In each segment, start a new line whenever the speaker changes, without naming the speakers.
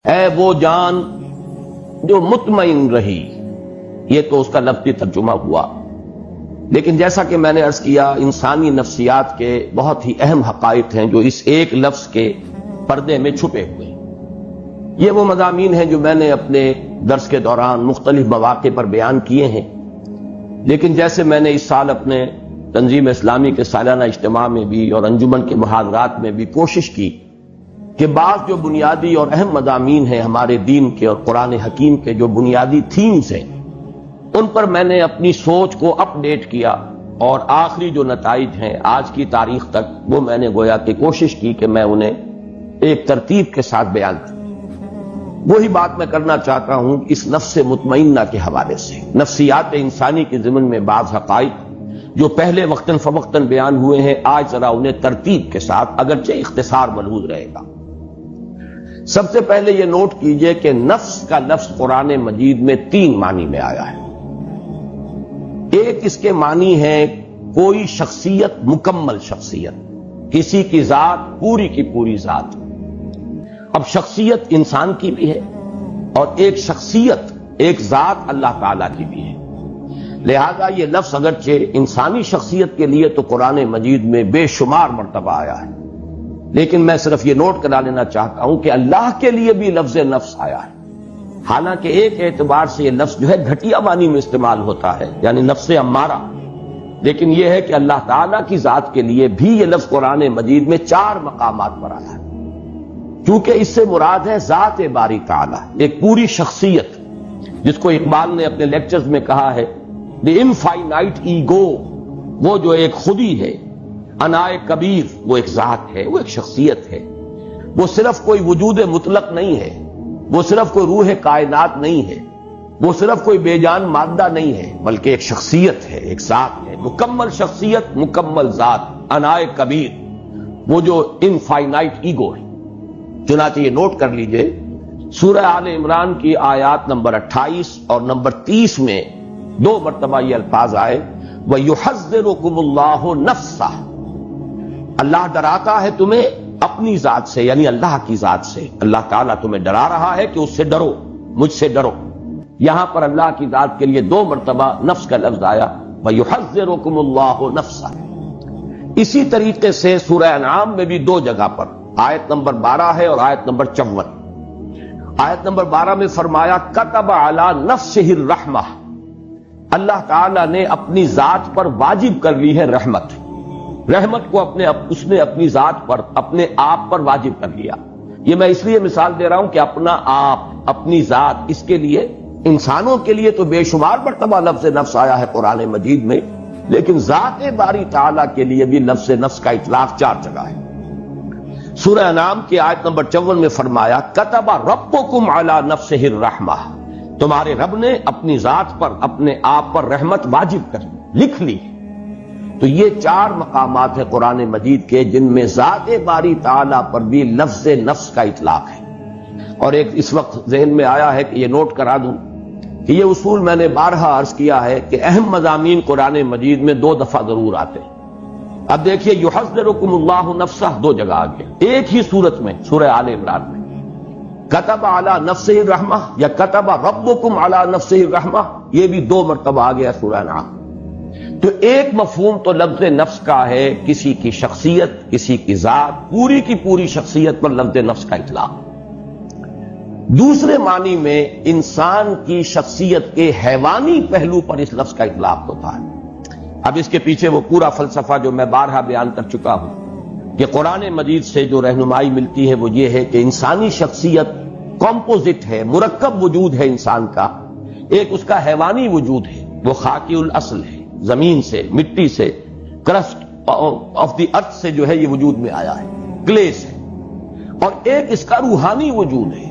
ہے وہ جان جو مطمئن رہی، یہ تو اس کا لفظی ترجمہ ہوا، لیکن جیسا کہ میں نے عرض کیا انسانی نفسیات کے بہت ہی اہم حقائق ہیں جو اس ایک لفظ کے پردے میں چھپے ہوئے ہیں۔ یہ وہ مضامین ہیں جو میں نے اپنے درس کے دوران مختلف مواقع پر بیان کیے ہیں، لیکن جیسے میں نے اس سال اپنے تنظیم اسلامی کے سالانہ اجتماع میں بھی اور انجمن کے محاضرات میں بھی کوشش کی کہ بعض جو بنیادی اور اہم مضامین ہیں ہمارے دین کے اور قرآن حکیم کے جو بنیادی تھیمز ہیں ان پر میں نے اپنی سوچ کو اپ ڈیٹ کیا، اور آخری جو نتائج ہیں آج کی تاریخ تک وہ میں نے گویا کہ کوشش کی کہ میں انہیں ایک ترتیب کے ساتھ بیان کروں۔ وہی بات میں کرنا چاہتا ہوں اس نفس مطمئنہ کے حوالے سے، نفسیات انسانی کے ضمن میں بعض حقائق جو پہلے وقتاً فوقتاً بیان ہوئے ہیں آج ذرا انہیں ترتیب کے ساتھ اگرچہ اختصار ملحوظ رہے گا۔ سب سے پہلے یہ نوٹ کیجئے کہ نفس کا لفظ قرآن مجید میں 3 معنی میں آیا ہے۔ ایک اس کے معنی ہے کوئی شخصیت، مکمل شخصیت، کسی کی ذات پوری کی پوری ذات۔ اب شخصیت انسان کی بھی ہے اور ایک شخصیت، ایک ذات اللہ تعالیٰ کی بھی ہے، لہذا یہ لفظ اگرچہ انسانی شخصیت کے لیے تو قرآن مجید میں بے شمار مرتبہ آیا ہے، لیکن میں صرف یہ نوٹ کرا لینا چاہتا ہوں کہ اللہ کے لیے بھی لفظ نفس آیا ہے، حالانکہ ایک اعتبار سے یہ لفظ جو ہے گھٹیا معنی میں استعمال ہوتا ہے، یعنی نفس امارہ، لیکن یہ ہے کہ اللہ تعالیٰ کی ذات کے لیے بھی یہ لفظ قرآن مجید میں 4 مقامات پر آیا ہے، کیونکہ اس سے مراد ہے ذات باری تعالیٰ، ایک پوری شخصیت، جس کو اقبال نے اپنے لیکچرز میں کہا ہے دی انفائنائٹ ایگو، وہ جو ایک خودی ہے، انائے کبیر وہ ایک ذات ہے، وہ ایک شخصیت ہے، وہ صرف کوئی وجود مطلق نہیں ہے، وہ صرف کوئی روح کائنات نہیں ہے، وہ صرف کوئی بے جان مادہ نہیں ہے، بلکہ ایک شخصیت ہے، ایک ذات ہے، مکمل شخصیت، مکمل ذات، انائے کبیر، وہ جو انفائنائٹ ایگو ہے۔ چنانچہ یہ نوٹ کر لیجئے سورہ آل عمران کی آیات نمبر 28 اور نمبر 30 میں 2 مرتبہ یہ الفاظ آئے وَيُحَذِّرُكُمُ اللَّهُ نَفْسَهُ، اللہ ڈراتا ہے تمہیں اپنی ذات سے، یعنی اللہ کی ذات سے، اللہ تعالیٰ تمہیں ڈرا رہا ہے کہ اس سے ڈرو، مجھ سے ڈرو۔ یہاں پر اللہ کی ذات کے لیے 2 مرتبہ نفس کا لفظ آیا وَيُحَذِّرُكُمُ اللَّهُ نَفْسَهُ۔ اسی طریقے سے سورہ انعام میں بھی 2 جگہ پر، آیت نمبر 12 ہے اور آیت نمبر 54۔ آیت نمبر 12 میں فرمایا کتب علی نفسہ الرحمہ، اللہ تعالیٰ نے اپنی ذات پر واجب کر لی ہے رحمت، رحمت کو اس نے اپنی ذات پر، اپنے آپ پر واجب کر لیا۔ یہ میں اس لیے مثال دے رہا ہوں کہ اپنا آپ، اپنی ذات، اس کے لیے انسانوں کے لیے تو بے شمار مرتبہ لفظ نفس آیا ہے قرآن مجید میں، لیکن ذات باری تعالیٰ کے لیے بھی لفظ نفس کا اطلاق 4 جگہ ہے۔ سورہ انعام کی آیت نمبر 54 میں فرمایا کتب ربکم علی نفسہ الرحمہ، تمہارے رب نے اپنی ذات پر، اپنے آپ پر رحمت واجب کر لکھ لی۔ تو یہ 4 مقامات ہیں قرآن مجید کے جن میں ذات باری تعالیٰ پر بھی لفظ نفس کا اطلاق ہے۔ اور ایک اس وقت ذہن میں آیا ہے کہ یہ نوٹ کرا دوں کہ یہ اصول میں نے بارہا عرض کیا ہے کہ اہم مضامین قرآن مجید میں 2 دفعہ ضرور آتے ہیں۔ اب دیکھیے یحذرکم اللہ نفسہ 2 جگہ آ گیا، ایک ہی صورت میں سورہ آل عمران میں کتب علی نفسہ الرحمہ یا کتب ربکم علی نفسہ الرحمہ، یہ بھی 2 مرتبہ آ گیا سورہ انعام۔ تو ایک مفہوم تو لفظ نفس کا ہے کسی کی شخصیت، کسی کی ذات، پوری کی پوری شخصیت پر لفظ نفس کا اطلاق۔ دوسرے معنی میں انسان کی شخصیت کے حیوانی پہلو پر اس لفظ کا اطلاق ہوتا ہے۔ اب اس کے پیچھے وہ پورا فلسفہ جو میں بارہا بیان کر چکا ہوں کہ قرآن مجید سے جو رہنمائی ملتی ہے وہ یہ ہے کہ انسانی شخصیت کمپوزٹ ہے، مرکب وجود ہے انسان کا۔ ایک اس کا حیوانی وجود ہے، وہ خاکی الاصل ہے، زمین سے، مٹی سے، کرسٹ آف دی ارتھ سے جو ہے یہ وجود میں آیا ہے، کلے سے۔ اور ایک اس کا روحانی وجود ہے،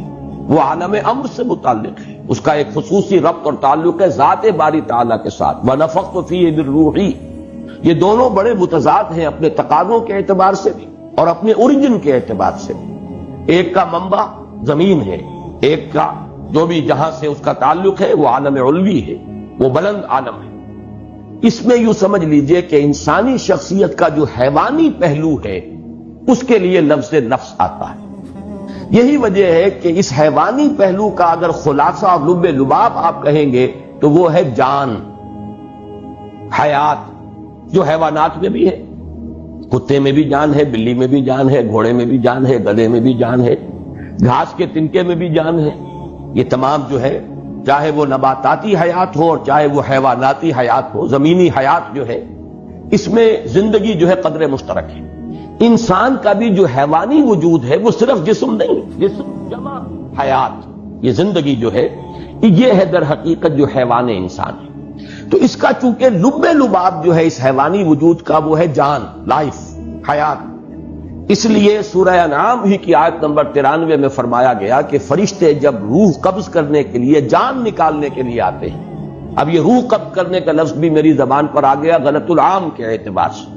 وہ عالم امر سے متعلق ہے، اس کا ایک خصوصی ربط اور تعلق ہے ذات باری تعالیٰ کے ساتھ۔ وَنَفَخْتُ فِيهِ مِن رُوحِي، یہ دونوں بڑے متضاد ہیں اپنے تقاضوں کے اعتبار سے بھی اور اپنے اوریجن کے اعتبار سے بھی۔ ایک کا منبع زمین ہے، ایک کا جو بھی جہاں سے اس کا تعلق ہے وہ عالم علوی ہے، وہ بلند عالم ہے۔ اس میں یوں سمجھ لیجئے کہ انسانی شخصیت کا جو حیوانی پہلو ہے اس کے لیے لفظ نفس آتا ہے۔ یہی وجہ ہے کہ اس حیوانی پہلو کا اگر خلاصہ اور لب لباب آپ کہیں گے تو وہ ہے جان، حیات، جو حیوانات میں بھی ہے۔ کتے میں بھی جان ہے، بلی میں بھی جان ہے، گھوڑے میں بھی جان ہے، گدھے میں بھی جان ہے، گھاس کے تنکے میں بھی جان ہے۔ یہ تمام جو ہے، چاہے وہ نباتاتی حیات ہو اور چاہے وہ حیواناتی حیات ہو، زمینی حیات جو ہے، اس میں زندگی جو ہے قدر مشترک ہے۔ انسان کا بھی جو حیوانی وجود ہے وہ صرف جسم نہیں، جسم جمع حیات، یہ زندگی جو ہے یہ ہے در حقیقت جو حیوان انسان ہے۔ تو اس کا چونکہ لب لباب جو ہے اس حیوانی وجود کا وہ ہے جان، لائف، حیات، اس لیے سورہ انعام ہی کی آیت نمبر 93 میں فرمایا گیا کہ فرشتے جب روح قبض کرنے کے لیے، جان نکالنے کے لیے آتے ہیں۔ اب یہ روح قبض کرنے کا لفظ بھی میری زبان پر آ گیا غلط العام کے اعتبار سے،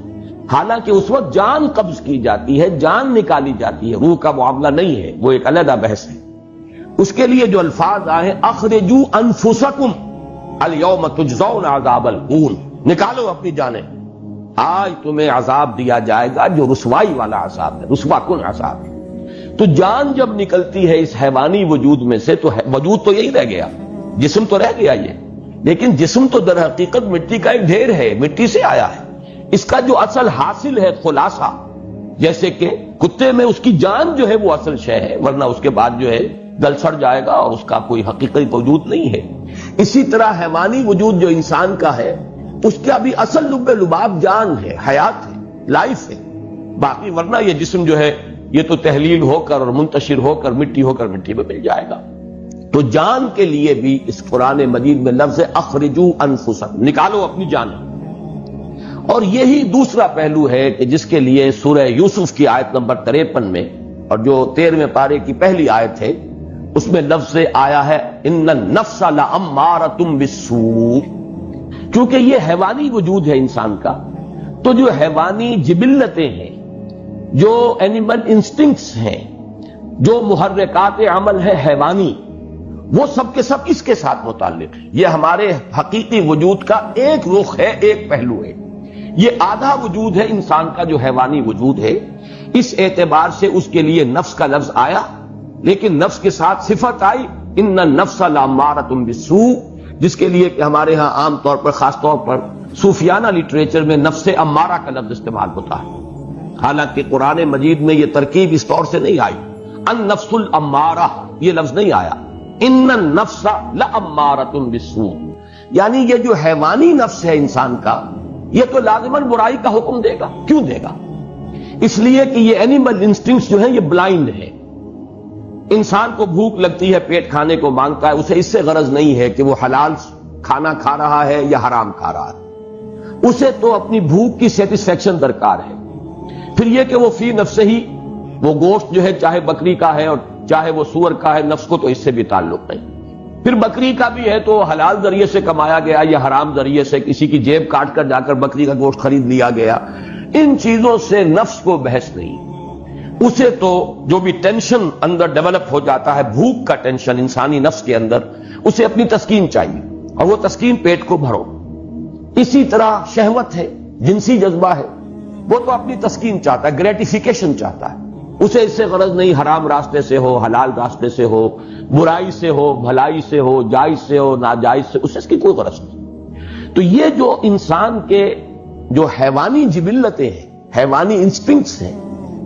حالانکہ اس وقت جان قبض کی جاتی ہے، جان نکالی جاتی ہے، روح کا معاملہ نہیں ہے، وہ ایک علیحدہ بحث ہے۔ اس کے لیے جو الفاظ آئے اخرجوا انفسکم الیوم تجزون عذاب الہون، نکالو اپنی جانیں، آج تمہیں عذاب دیا جائے گا جو رسوائی والا عذاب ہے، رسوا کن عذاب ہے۔ تو جان جب نکلتی ہے اس حیوانی وجود میں سے تو وجود تو یہی رہ گیا، جسم تو رہ گیا یہ، لیکن جسم تو در حقیقت مٹی کا ایک ڈھیر ہے، مٹی سے آیا ہے۔ اس کا جو اصل حاصل ہے خلاصہ، جیسے کہ کتے میں اس کی جان جو ہے وہ اصل شے ہے، ورنہ اس کے بعد جو ہے گل سڑ جائے گا اور اس کا کوئی حقیقی وجود نہیں ہے۔ اسی طرح حیوانی وجود جو انسان کا ہے اس کا بھی اصل لب لباب جان ہے، حیات ہے، لائف ہے، باقی ورنہ یہ جسم جو ہے یہ تو تحلیل ہو کر اور منتشر ہو کر مٹی میں مل جائے گا۔ تو جان کے لیے بھی اس قرآن مجید میں لفظ اخرجوا انفسکم، نکالو اپنی جان۔ اور یہی دوسرا پہلو ہے کہ جس کے لیے سورہ یوسف کی آیت نمبر 53 میں اور جو 13ویں پارے کی پہلی آیت ہے اس میں لفظ آیا ہے ان النفس لامارۃ بالسوء، کیونکہ یہ حیوانی وجود ہے انسان کا، تو جو حیوانی جبلتیں ہیں، جو اینیمل انسٹنکٹس ہیں، جو محرکات عمل ہے حیوانی، وہ سب کے سب اس کے ساتھ متعلق ہے۔ یہ ہمارے حقیقی وجود کا ایک رخ ہے، ایک پہلو ہے۔ یہ آدھا وجود ہے انسان کا جو حیوانی وجود ہے، اس اعتبار سے اس کے لیے نفس کا لفظ آیا، لیکن نفس کے ساتھ صفت آئی ان النفس لامارۃ بالسوء، جس کے لیے کہ ہمارے ہاں عام طور پر، خاص طور پر صوفیانہ لٹریچر میں نفس امارہ کا لفظ استعمال ہوتا ہے، حالانکہ قرآن مجید میں یہ ترکیب اس طور سے نہیں آئی، النفس الامارہ یہ لفظ نہیں آیا، ان النفس لامارۃ بالسوء، یعنی یہ جو حیوانی نفس ہے انسان کا یہ تو لازماً برائی کا حکم دے گا۔ کیوں دے گا؟ اس لیے کہ یہ اینیمل انسٹنکٹس جو ہیں یہ بلائنڈ ہیں۔ انسان کو بھوک لگتی ہے، پیٹ کھانے کو مانگتا ہے، اسے اس سے غرض نہیں ہے کہ وہ حلال کھانا کھا رہا ہے یا حرام کھا رہا ہے، اسے تو اپنی بھوک کی سیٹسفیکشن درکار ہے۔ پھر یہ کہ وہ فی نفسہ ہی وہ گوشت جو ہے چاہے بکری کا ہے اور چاہے وہ سور کا ہے، نفس کو تو اس سے بھی تعلق نہیں۔ پھر بکری کا بھی ہے تو حلال ذریعے سے کمایا گیا یا حرام ذریعے سے کسی کی جیب کاٹ کر جا کر بکری کا گوشت خرید لیا گیا، ان چیزوں سے نفس کو بحث نہیں۔ اسے تو جو بھی ٹینشن اندر ڈیولپ ہو جاتا ہے، بھوک کا ٹینشن انسانی نفس کے اندر، اسے اپنی تسکین چاہیے اور وہ تسکین پیٹ کو بھرو۔ اسی طرح شہوت ہے، جنسی جذبہ ہے، وہ تو اپنی تسکین چاہتا ہے، گریٹیفیکیشن چاہتا ہے، اسے اس سے غرض نہیں حرام راستے سے ہو، حلال راستے سے ہو، برائی سے ہو، بھلائی سے ہو، جائز سے ہو، ناجائز سے، اسے اس کی کوئی غرض نہیں۔ تو یہ جو انسان کے جو حیوانی جبلتیں ہیں، حیوانی انسٹنکٹس ہیں،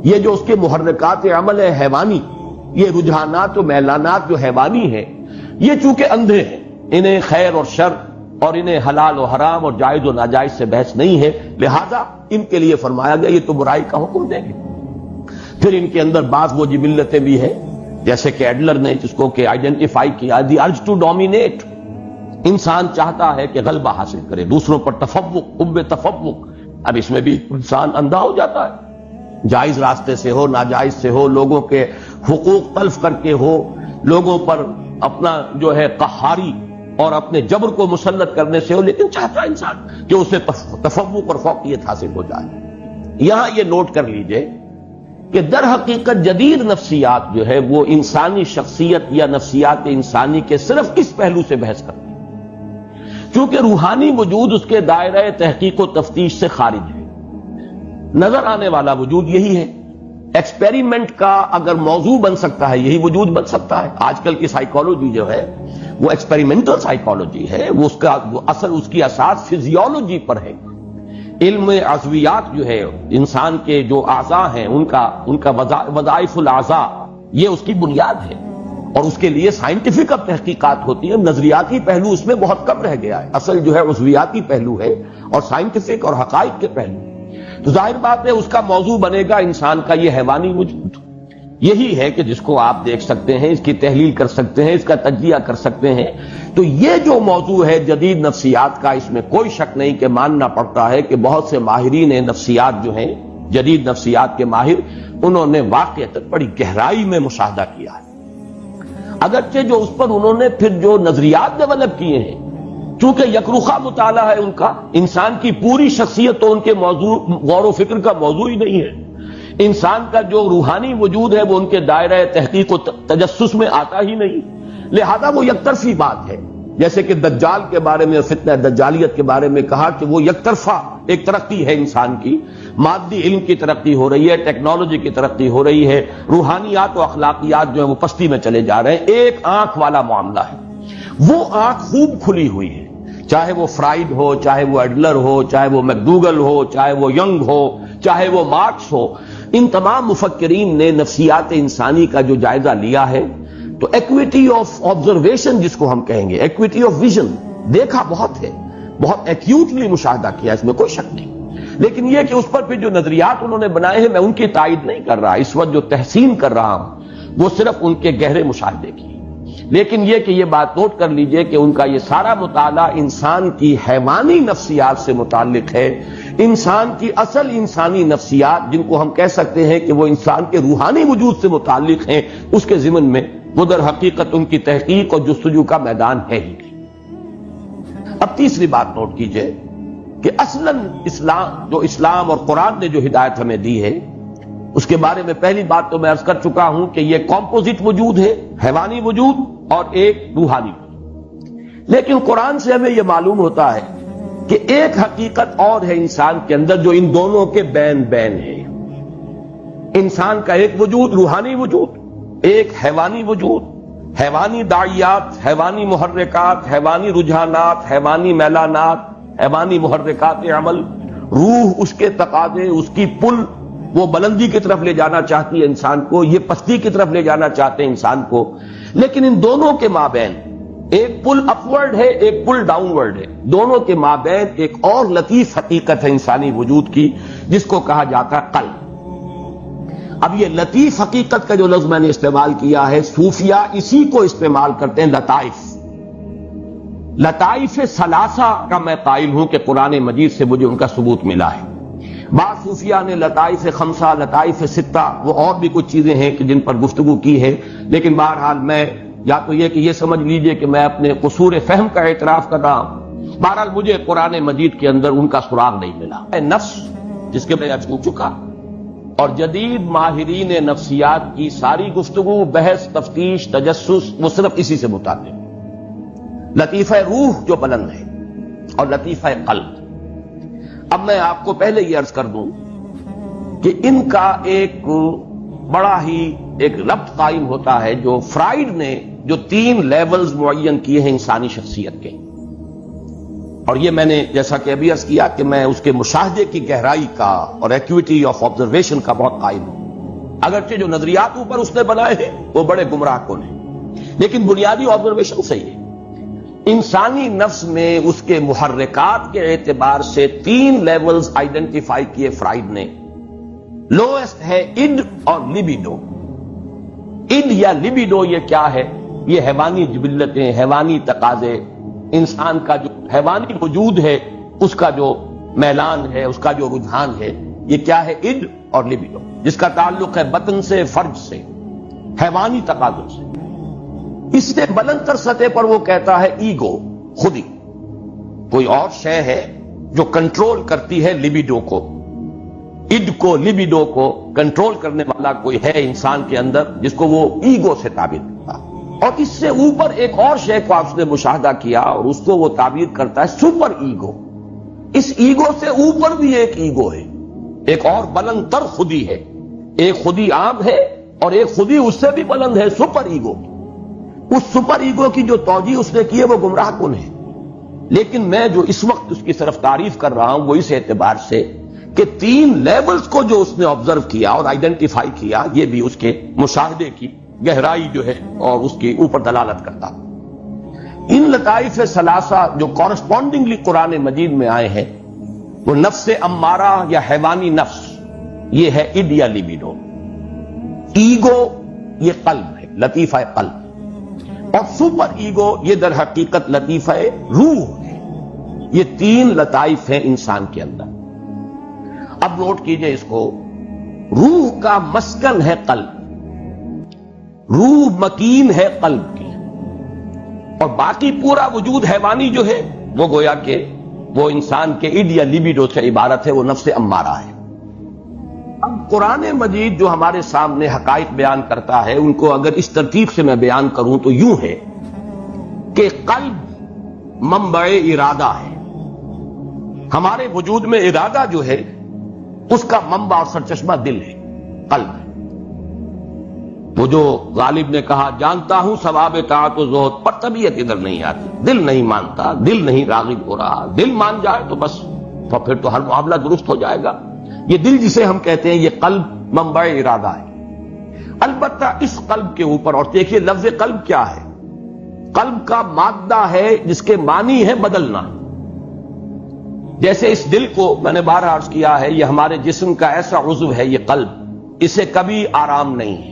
یہ جو اس کے محرکات عمل ہے حیوانی، یہ رجحانات و میلانات جو حیوانی ہیں، یہ چونکہ اندھے ہیں، انہیں خیر اور شر اور انہیں حلال و حرام اور جائز و ناجائز سے بحث نہیں ہے، لہذا ان کے لیے فرمایا گیا یہ تو برائی کا حکم دیں گے۔ پھر ان کے اندر بعض وہ جبلتیں بھی ہیں، جیسے کہ ایڈلر نے جس کو کہ آئیڈینٹیفائی کیا، دی ارج ٹو ڈومینیٹ، انسان چاہتا ہے کہ غلبہ حاصل کرے، دوسروں پر تفوق، حب تفوق۔ اب اس میں بھی انسان اندھا ہو جاتا ہے، جائز راستے سے ہو، ناجائز سے ہو، لوگوں کے حقوق تلف کر کے ہو، لوگوں پر اپنا جو ہے قہاری اور اپنے جبر کو مسلط کرنے سے ہو، لیکن چاہتا ہے انسان کہ اسے تفوق اور فوقیت حاصل ہو جائے۔ یہاں یہ نوٹ کر لیجئے کہ در حقیقت جدید نفسیات جو ہے وہ انسانی شخصیت یا نفسیات انسانی کے صرف اس پہلو سے بحث کرتی ہے، کیونکہ روحانی وجود اس کے دائرہ تحقیق و تفتیش سے خارج ہے۔ نظر آنے والا وجود یہی ہے ایکسپیریمنٹ کا اگر موضوع بن سکتا ہے یہی وجود بن سکتا ہے. آج کل کی سائیکالوجی جو ہے وہ ایکسپیریمنٹل سائیکالوجی ہے، وہ اس کا اصل اس کی اساس فزیولوجی پر ہے. علم عضویات جو ہے انسان کے جو اعضاء ہیں ان کا وظائف الاعضاء یہ اس کی بنیاد ہے، اور اس کے لیے سائنٹیفک اب تحقیقات ہوتی ہیں. نظریاتی پہلو اس میں بہت کم رہ گیا ہے، اصل جو ہے عضویاتی پہلو ہے اور سائنٹیفک اور حقائق کے پہلو. تو ظاہر بات ہے اس کا موضوع بنے گا انسان کا یہ حیوانی وجود. یہی ہے کہ جس کو آپ دیکھ سکتے ہیں، اس کی تحلیل کر سکتے ہیں، اس کا تجزیہ کر سکتے ہیں. تو یہ جو موضوع ہے جدید نفسیات کا، اس میں کوئی شک نہیں کہ ماننا پڑتا ہے کہ بہت سے ماہرین نفسیات جو ہیں، جدید نفسیات کے ماہر، انہوں نے واقعتاً بڑی گہرائی میں مشاہدہ کیا ہے. اگرچہ جو اس پر انہوں نے پھر جو نظریات ڈیولپ کیے ہیں، چونکہ یکرخا مطالعہ ہے ان کا، انسان کی پوری شخصیت تو ان کے موضوع غور و فکر کا موضوع ہی نہیں ہے. انسان کا جو روحانی وجود ہے وہ ان کے دائرہ تحقیق و تجسس میں آتا ہی نہیں، لہذا وہ یک طرفی بات ہے. جیسے کہ دجال کے بارے میں، فتنہ دجالیت کے بارے میں کہا کہ وہ یک طرفہ ایک ترقی ہے انسان کی. مادی علم کی ترقی ہو رہی ہے، ٹیکنالوجی کی ترقی ہو رہی ہے، روحانیات و اخلاقیات جو ہیں وہ پستی میں چلے جا رہے ہیں. ایک آنکھ والا معاملہ ہے، وہ آنکھ خوب کھلی ہوئی ہے. چاہے وہ فرائیڈ ہو، چاہے وہ ایڈلر ہو، چاہے وہ میکڈوگل ہو، چاہے وہ ینگ ہو، چاہے وہ مارکس ہو، ان تمام مفکرین نے نفسیات انسانی کا جو جائزہ لیا ہے تو ایکویٹی آف آبزرویشن جس کو ہم کہیں گے، ایکویٹی آف ویژن، دیکھا بہت ہے، بہت ایکیوٹلی مشاہدہ کیا، اس میں کوئی شک نہیں. لیکن یہ کہ اس پر پھر جو نظریات انہوں نے بنائے ہیں میں ان کی تائید نہیں کر رہا. اس وقت جو تحسین کر رہا ہوں وہ صرف ان کے گہرے مشاہدے کی. لیکن یہ کہ یہ بات نوٹ کر لیجئے کہ ان کا یہ سارا مطالعہ انسان کی حیوانی نفسیات سے متعلق ہے. انسان کی اصل انسانی نفسیات جن کو ہم کہہ سکتے ہیں کہ وہ انسان کے روحانی وجود سے متعلق ہیں، اس کے ضمن میں وہ در حقیقت ان کی تحقیق اور جستجو کا میدان ہے ہی نہیں. اب تیسری بات نوٹ کیجئے کہ اصلاً اسلام اور قرآن نے جو ہدایت ہمیں دی ہے اس کے بارے میں پہلی بات تو میں عرض کر چکا ہوں کہ یہ کمپوزٹ وجود ہے، حیوانی وجود اور ایک روحانی وجود. لیکن قرآن سے ہمیں یہ معلوم ہوتا ہے کہ ایک حقیقت اور ہے انسان کے اندر جو ان دونوں کے بین ہے. انسان کا ایک وجود روحانی وجود، ایک حیوانی وجود. حیوانی داعیات، حیوانی محرکات، حیوانی رجحانات، حیوانی میلانات، حیوانی محرکات عمل، روح، اس کے تقاضے، اس کی پل، وہ بلندی کی طرف لے جانا چاہتی ہے انسان کو، یہ پستی کی طرف لے جانا چاہتے ہیں انسان کو. لیکن ان دونوں کے مابین ایک پل اپورڈ ہے، ایک پل ڈاؤن ورڈ ہے. دونوں کے مابین ایک اور لطیف حقیقت ہے انسانی وجود کی جس کو کہا جاتا ہے قلب. اب یہ لطیف حقیقت کا جو لفظ میں نے استعمال کیا ہے، صوفیہ اسی کو استعمال کرتے ہیں لطائف ثلاثہ کا میں قائل ہوں کہ قرآن مجید سے مجھے ان کا ثبوت ملا ہے. بعض صوفیہ نے لطائف خمسہ، لطائف ستہ، وہ اور بھی کچھ چیزیں ہیں کہ جن پر گفتگو کی ہے. لیکن بہرحال میں یا تو یہ کہ یہ سمجھ لیجئے کہ میں اپنے قصور فہم کا اعتراف کر رہا ہوں. بہرحال مجھے قرآن مجید کے اندر ان کا سراغ نہیں ملا. نفس جس کے میں چھو چکا، اور جدید ماہرین نفسیات کی ساری گفتگو، بحث، تفتیش، تجسس وہ صرف اسی سے متعلق. لطیفہ روح جو بلند ہے اور لطیفہ قلب. اب میں آپ کو پہلے یہ عرض کر دوں کہ ان کا ایک بڑا ہی ایک ربط قائم ہوتا ہے جو فرائیڈ نے جو 3 لیولز معین کیے ہیں انسانی شخصیت کے. اور یہ میں نے جیسا کہ ابھی عرض کیا کہ میں اس کے مشاہدے کی گہرائی کا اور ایکویٹی آف آبزرویشن کا بہت قائل ہوں. اگرچہ جو نظریات اوپر اس نے بنائے ہیں وہ بڑے گمراہ کن ہیں، لیکن بنیادی آبزرویشن صحیح ہے. انسانی نفس میں اس کے محرکات کے اعتبار سے 3 لیولز آئیڈینٹیفائی کیے فرائیڈ نے. لوئسٹ ہے اڈ اور لیبیڈو. اڈ یا لیبیڈو یہ کیا ہے؟ یہ حیوانی جبلتیں، حیوانی تقاضے، انسان کا جو حیوانی وجود ہے اس کا جو میلان ہے، اس کا جو رجحان ہے، یہ کیا ہے؟ اڈ اور لیبیڈو، جس کا تعلق ہے بطن سے، فرج سے، حیوانی تقاضوں سے. اس سے بلند تر سطح پر وہ کہتا ہے ایگو، خودی. کوئی اور شے ہے جو کنٹرول کرتی ہے لیبیڈو کو، اڈ کو، لیبیڈو کو کنٹرول کرنے والا کوئی ہے انسان کے اندر جس کو وہ ایگو سے تعبیر کرتا. اور اس سے اوپر ایک اور شے کو آپ نے مشاہدہ کیا اور اس کو وہ تعبیر کرتا ہے سپر ایگو. اس ایگو سے اوپر بھی ایک ایگو ہے، ایک اور بلند تر خودی ہے ایک خودی عام ہے اور ایک خودی اس سے بھی بلند ہے، سپر ایگو۔ اس سپر ایگو کی جو توجیہ اس نے کی ہے وہ گمراہ کن ہے، لیکن میں جو اس وقت اس کی طرف تعریف کر رہا ہوں وہ اس اعتبار سے کہ 3 لیولز کو جو اس نے آبزرو کیا اور آئیڈینٹیفائی کیا، یہ بھی اس کے مشاہدے کی گہرائی جو ہے اور اس کے اوپر دلالت کرتا۔ ان لطائف ثلاثہ جو کورسپونڈنگلی قرآن مجید میں آئے ہیں وہ نفس امارہ یا حیوانی نفس، یہ ہے اِڈ یا لیبیڈو۔ ایگو یہ قلب ہے، لطیفہ قلب، اور سپر ایگو یہ در حقیقت لطیفہ روح ہے۔ یہ 3 لطائف ہیں انسان کے اندر۔ اب نوٹ کیجئے اس کو، روح کا مسکن ہے قلب، روح مکین ہے قلب کی، اور باقی پورا وجود حیوانی جو ہے وہ گویا کہ وہ انسان کے اِڈ یا لیبیڈو سے عبارت ہے، وہ نفس امارہ ہے۔ اب قرآن مجید جو ہمارے سامنے حقائق بیان کرتا ہے ان کو اگر اس ترتیب سے میں بیان کروں تو یوں ہے کہ قلب منبع ارادہ ہے۔ ہمارے وجود میں ارادہ جو ہے اس کا منبع اور سرچشمہ دل ہے، قلب ہے۔ وہ جو غالب نے کہا جانتا ہوں ثواب طاعت و زہد، پر طبیعت ادھر نہیں آتی، دل نہیں مانتا، دل نہیں راغب ہو رہا۔ دل مان جائے تو بس پھر تو ہر معاملہ درست ہو جائے گا۔ یہ دل جسے ہم کہتے ہیں یہ قلب منبع ارادہ ہے۔ البتہ اس قلب کے اوپر، اور دیکھیے لفظ قلب کیا ہے، قلب کا مادہ ہے جس کے معنی ہے بدلنا۔ جیسے اس دل کو میں نے بار عرض کیا ہے یہ ہمارے جسم کا ایسا عضو ہے، یہ قلب، اسے کبھی آرام نہیں ہے،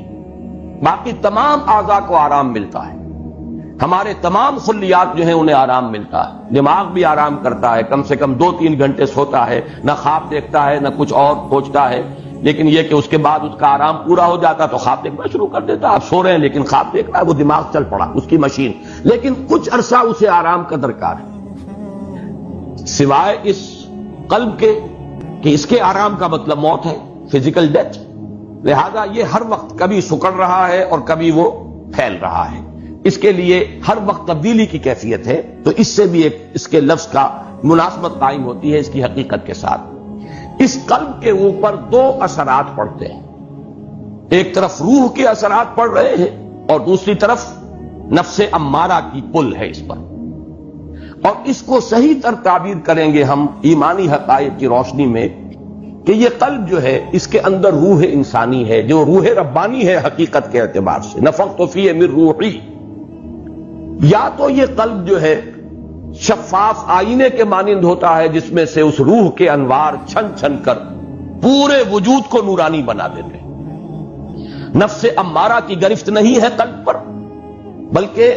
باقی تمام اعضاء کو آرام ملتا ہے، ہمارے تمام خلیات جو ہیں انہیں آرام ملتا ہے، دماغ بھی آرام کرتا ہے، کم سے کم 2-3 گھنٹے سوتا ہے، نہ خواب دیکھتا ہے نہ کچھ اور سوچتا ہے، لیکن یہ کہ اس کے بعد اس کا آرام پورا ہو جاتا تو خواب دیکھنا شروع کر دیتا۔ آپ سو رہے ہیں لیکن خواب دیکھ رہا ہے، وہ دماغ چل پڑا اس کی مشین، لیکن کچھ عرصہ اسے آرام کا درکار ہے، سوائے اس قلب کے کہ اس کے آرام کا مطلب موت ہے، فزیکل ڈیتھ، لہذا یہ ہر وقت کبھی سکڑ رہا ہے اور کبھی وہ پھیل رہا ہے، اس کے لیے ہر وقت تبدیلی کی کیفیت ہے، تو اس سے بھی ایک اس کے لفظ کا مناسبت قائم ہوتی ہے اس کی حقیقت کے ساتھ۔ اس قلب کے اوپر 2 اثرات پڑتے ہیں، ایک طرف روح کے اثرات پڑ رہے ہیں اور دوسری طرف نفس امارہ کی پل ہے اس پر، اور اس کو صحیح تر تعبیر کریں گے ہم ایمانی حقائق کی روشنی میں کہ یہ قلب جو ہے اس کے اندر روح انسانی ہے جو روح ربانی ہے حقیقت کے اعتبار سے، نفخت فیہ من روحی۔ یا تو یہ قلب جو ہے شفاف آئینے کے مانند ہوتا ہے جس میں سے اس روح کے انوار چھن چھن کر پورے وجود کو نورانی بنا دیتے ہیں۔ نفس امارہ کی گرفت نہیں ہے قلب پر، بلکہ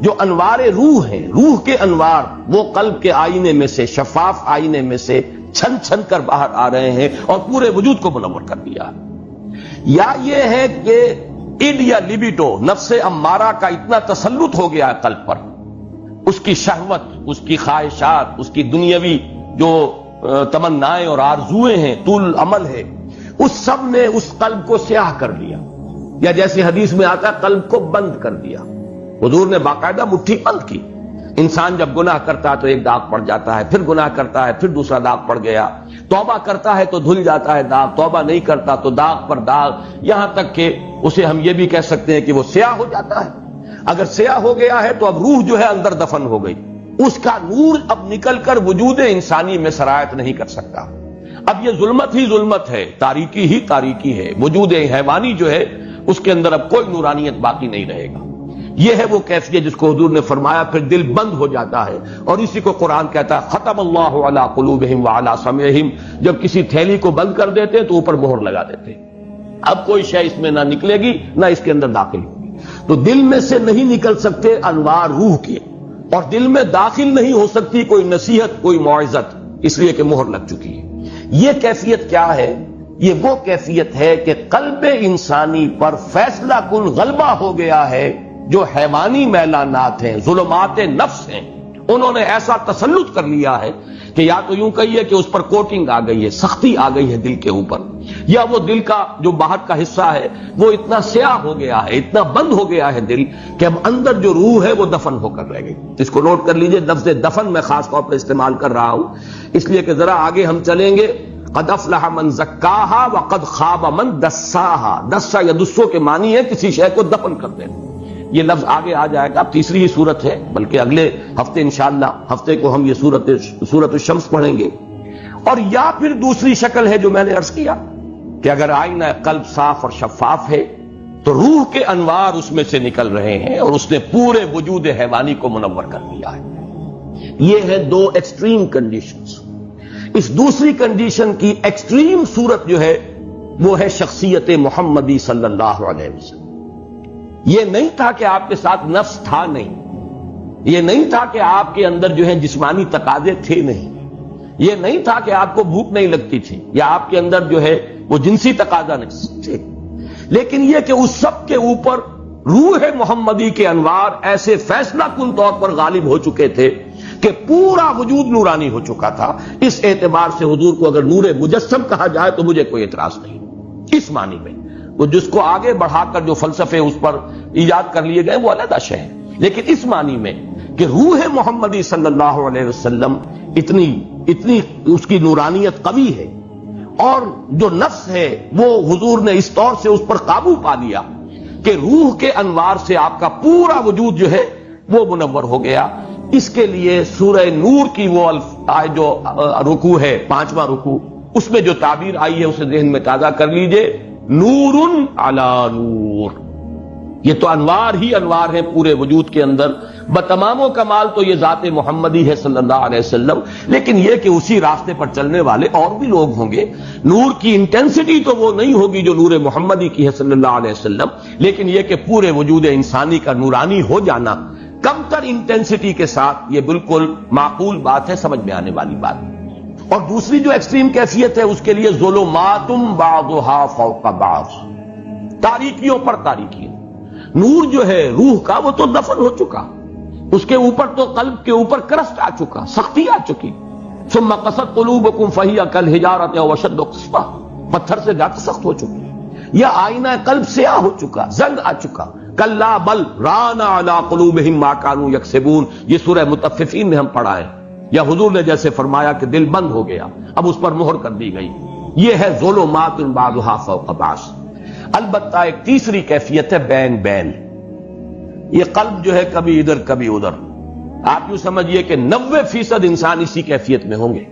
جو انوار روح ہیں، روح کے انوار وہ قلب کے آئینے میں سے، شفاف آئینے میں سے چھن چھن کر باہر آ رہے ہیں اور پورے وجود کو منور کر دیا۔ یا یہ ہے کہ اِڈ یا لیبیڈو نفس امارہ کا اتنا تسلط ہو گیا ہے قلب پر، اس کی شہوت، اس کی خواہشات، اس کی دنیاوی جو تمنائیں اور آرزوئیں ہیں، طول عمل ہے، اس سب نے اس قلب کو سیاہ کر دیا، یا جیسے حدیث میں آتا ہے قلب کو بند کر دیا۔ حضور نے باقاعدہ مٹھی بند کی۔ انسان جب گناہ کرتا ہے تو ایک داغ پڑ جاتا ہے، پھر گناہ کرتا ہے پھر دوسرا داغ پڑ گیا، توبہ کرتا ہے تو دھل جاتا ہے داغ، توبہ نہیں کرتا تو داغ پر داغ، یہاں تک کہ اسے ہم یہ بھی کہہ سکتے ہیں کہ وہ سیاہ ہو جاتا ہے۔ اگر سیاہ ہو گیا ہے تو اب روح جو ہے اندر دفن ہو گئی، اس کا نور اب نکل کر وجود انسانی میں سرایت نہیں کر سکتا۔ اب یہ ظلمت ہی ظلمت ہے، تاریکی ہی تاریکی ہے، وجود حیوانی جو ہے اس کے اندر اب کوئی نورانیت باقی نہیں رہے گا۔ یہ ہے وہ کیفیت جس کو حضور نے فرمایا پھر دل بند ہو جاتا ہے، اور اسی کو قرآن کہتا ہے ختم اللہ علی قلوبہم وعلی سمعہم، جب کسی تھیلی کو بند کر دیتے تو اوپر مہر لگا دیتے، اب کوئی شے اس میں نہ نکلے گی نہ اس کے اندر داخل ہوگی۔ تو دل میں سے نہیں نکل سکتے انوار روح کے، اور دل میں داخل نہیں ہو سکتی کوئی نصیحت، کوئی موعظت، اس لیے کہ مہر لگ چکی ہے۔ یہ کیفیت کیا ہے؟ یہ وہ کیفیت ہے کہ قلب انسانی پر فیصلہ کن غلبہ ہو گیا ہے، جو حیوانی میلانات ہیں، ظلمات نفس ہیں، انہوں نے ایسا تسلط کر لیا ہے کہ یا تو یوں کہیے کہ اس پر کوٹنگ آ گئی ہے، سختی آ گئی ہے دل کے اوپر، یا وہ دل کا جو باہر کا حصہ ہے وہ اتنا سیاہ ہو گیا ہے، اتنا بند ہو گیا ہے دل کہ اب اندر جو روح ہے وہ دفن ہو کر رہ گئی۔ اس کو نوٹ کر لیجئے، لفظ دفن میں خاص طور پر استعمال کر رہا ہوں اس لیے کہ ذرا آگے ہم چلیں گے، قد افلح من زکاہا وقد خاب من دساہا. دسا یا دسو کے معنی ہے کسی شے کو دفن کر دینا. یہ لفظ آگے آ جائے گا. تیسری ہی صورت ہے، بلکہ اگلے ہفتے انشاءاللہ ہفتے کو ہم یہ سورۃ الشمس پڑھیں گے. اور یا پھر دوسری شکل ہے جو میں نے عرض کیا کہ اگر آئینہ قلب صاف اور شفاف ہے تو روح کے انوار اس میں سے نکل رہے ہیں اور اس نے پورے وجود حیوانی کو منور کر دیا ہے. یہ ہے دو ایکسٹریم کنڈیشنز. اس دوسری کنڈیشن کی ایکسٹریم صورت جو ہے وہ ہے شخصیت محمدی صلی اللہ علیہ وسلم. یہ نہیں تھا کہ آپ کے ساتھ نفس تھا نہیں، یہ نہیں تھا کہ آپ کے اندر جو ہے جسمانی تقاضے تھے نہیں، یہ نہیں تھا کہ آپ کو بھوک نہیں لگتی تھی یا آپ کے اندر جو ہے وہ جنسی تقاضا نہیں تھے، لیکن یہ کہ اس سب کے اوپر روح محمدی کے انوار ایسے فیصلہ کن طور پر غالب ہو چکے تھے کہ پورا وجود نورانی ہو چکا تھا. اس اعتبار سے حضور کو اگر نور مجسم کہا جائے تو مجھے کوئی اعتراض نہیں اس معنی میں. وہ جس کو آگے بڑھا کر جو فلسفے اس پر ایجاد کر لیے گئے وہ علیحدہ شے ہے، لیکن اس معنی میں کہ روح محمدی صلی اللہ علیہ وسلم اتنی اس کی نورانیت قوی ہے اور جو نفس ہے وہ حضور نے اس طور سے اس پر قابو پا لیا کہ روح کے انوار سے آپ کا پورا وجود جو ہے وہ منور ہو گیا. اس کے لیے سورہ نور کی وہ جو رکوع ہے 5واں رکوع، اس میں جو تعبیر آئی ہے اسے ذہن میں تازہ کر لیجئے. نور علی نور، یہ تو انوار ہی انوار ہیں پورے وجود کے اندر. بتمام و کمال تو یہ ذات محمدی ہے صلی اللہ علیہ وسلم، لیکن یہ کہ اسی راستے پر چلنے والے اور بھی لوگ ہوں گے. نور کی انٹینسٹی تو وہ نہیں ہوگی جو نور محمدی کی ہے صلی اللہ علیہ وسلم، لیکن یہ کہ پورے وجود انسانی کا نورانی ہو جانا کم تر انٹینسٹی کے ساتھ، یہ بالکل معقول بات ہے، سمجھ میں آنے والی بات. اور دوسری جو ایکسٹریم کیفیت ہے اس کے لیے ظلمات بعضها فوق بعض، تاریکیوں پر تاریکیاں. نور جو ہے روح کا وہ تو دفن ہو چکا، اس کے اوپر تو قلب کے اوپر کرسٹ آ چکا، سختی آ چکی. ثم قست قلوبکم فہی کالحجارۃ او اشد قسوہ، پتھر سے زیادہ سخت ہو چکی. یا آئینہ قلب سیاہ ہو چکا، زنگ آ چکا. کلا بل ران علی قلوبہم ما کانوا یکسبون، یہ سورہ مطففین میں ہم پڑھا ہے. یا حضور نے جیسے فرمایا کہ دل بند ہو گیا، اب اس پر مہر کر دی گئی. یہ ہے ظلمات بعضها فوق بعض. البتہ ایک تیسری کیفیت ہے بین بین. یہ قلب جو ہے کبھی ادھر کبھی ادھر. آپ یوں سمجھیے کہ 90% انسان اسی کیفیت میں ہوں گے.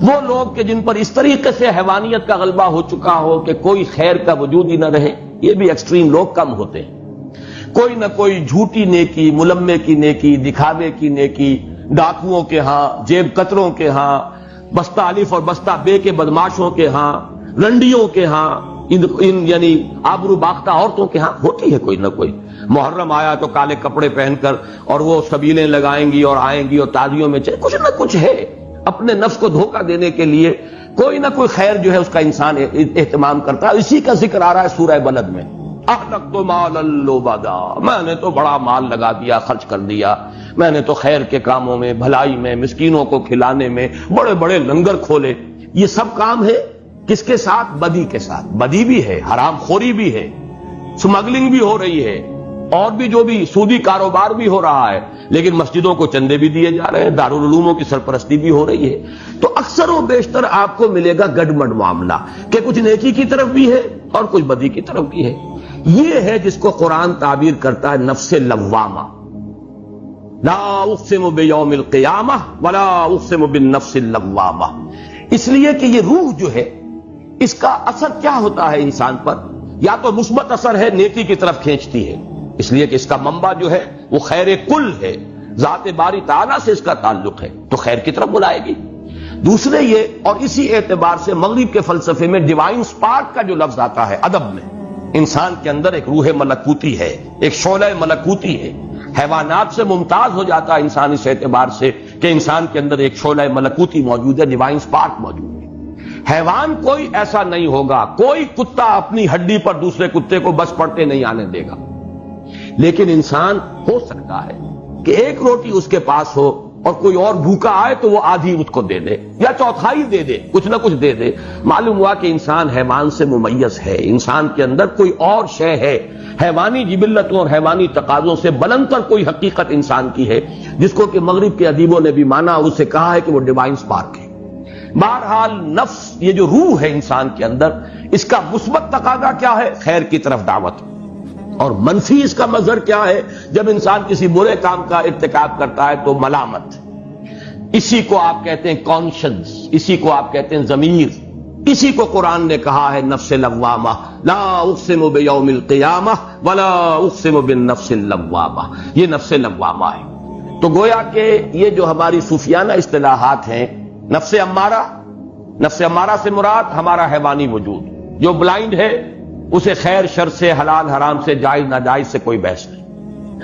وہ لوگ کہ جن پر اس طریقے سے حیوانیت کا غلبہ ہو چکا ہو کہ کوئی خیر کا وجود ہی نہ رہے، یہ بھی ایکسٹریم لوگ کم ہوتے ہیں. کوئی نہ کوئی جھوٹی نیکی، ملمے کی نیکی، دکھاوے کی نیکی، ڈاکوؤں کے ہاں، جیب کتروں کے ہاں، بستہ الف اور بستہ بے کے بدماشوں کے ہاں، رنڈیوں کے ہاں، یعنی آبرو باختہ عورتوں کے ہاں ہوتی ہے کوئی نہ کوئی. محرم آیا تو کالے کپڑے پہن کر اور وہ سبیلیں لگائیں گی اور آئیں گی اور تازیوں میں چلے. کچھ نہ کچھ ہے اپنے نفس کو دھوکہ دینے کے لیے، کوئی نہ کوئی خیر جو ہے اس کا انسان اہتمام کرتا ہے. اسی کا ذکر آ رہا ہے سورہ بلد میں. احلقت مالا لبدا، میں نے تو بڑا مال لگا دیا، خرچ کر دیا. میں نے تو خیر کے کاموں میں، بھلائی میں، مسکینوں کو کھلانے میں بڑے بڑے لنگر کھولے. یہ سب کام ہے کس کے ساتھ؟ بدی کے ساتھ. بدی بھی ہے، حرام خوری بھی ہے، سمگلنگ بھی ہو رہی ہے، اور بھی جو بھی سودی کاروبار بھی ہو رہا ہے، لیکن مسجدوں کو چندے بھی دیے جا رہے ہیں، دارالعلوموں کی سرپرستی بھی ہو رہی ہے. تو اکثر و بیشتر آپ کو ملے گا گڈمڈ معاملہ کہ کچھ نیکی کی طرف بھی ہے اور کچھ بدی کی طرف بھی ہے. یہ ہے جس کو قرآن تعبیر کرتا ہے نفس لوامہ. لا اقسم بیوم القیامہ ولا اقسم بالنفس اللوامہ. اس لیے کہ یہ روح جو ہے اس کا اثر کیا ہوتا ہے انسان پر؟ یا تو مثبت اثر ہے، نیکی کی طرف کھینچتی ہے، اس لیے کہ اس کا منبع جو ہے وہ خیر کل ہے، ذات باری تعالیٰ سے اس کا تعلق ہے تو خیر کی طرف بلائے گی. دوسرے یہ، اور اسی اعتبار سے مغرب کے فلسفے میں ڈیوائن سپارک کا جو لفظ آتا ہے ادب میں، انسان کے اندر ایک روح ملکوتی ہے، ایک شعلہ ملکوتی ہے. حیوانات سے ممتاز ہو جاتا ہے انسان اس اعتبار سے کہ انسان کے اندر ایک شعلہ ملکوتی موجود ہے، ڈیوائن سپارک موجود ہے. حیوان کوئی ایسا نہیں ہوگا، کوئی کتا اپنی ہڈی پر دوسرے کتے کو بس پڑتے نہیں آنے دے گا. لیکن انسان ہو سکتا ہے کہ ایک روٹی اس کے پاس ہو اور کوئی اور بھوکا آئے تو وہ آدھی اس کو دے دے یا چوتھائی دے دے، کچھ نہ کچھ دے دے. معلوم ہوا کہ انسان حیوان سے ممیز ہے، انسان کے اندر کوئی اور شے ہے، حیوانی جبلتوں اور حیوانی تقاضوں سے بلند تر کوئی حقیقت انسان کی ہے، جس کو کہ مغرب کے ادیبوں نے بھی مانا، اسے کہا ہے کہ وہ ڈیوائن سپارک ہے. بہرحال نفس یہ جو روح ہے انسان کے اندر، اس کا مثبت تقاضا کیا ہے؟ خیر کی طرف دعوت، اور منفی اس کا مظہر کیا ہے؟ جب انسان کسی برے کام کا ارتکاب کرتا ہے تو ملامت، اسی کو آپ کہتے ہیں کانشنس، اسی کو آپ کہتے ہیں ضمیر، اسی کو قرآن نے کہا ہے نفس لوامہ، لا اقسم بیوم القیامہ ولا اقسم بالنفس اللوامہ، یہ نفس لوامہ ہے۔ تو گویا کہ یہ جو ہماری صوفیانہ اصطلاحات ہیں، نفس امارہ سے مراد ہمارا حیوانی وجود جو بلائنڈ ہے، اسے خیر شر سے، حلال حرام سے، جائز ناجائز سے کوئی بحث نہیں۔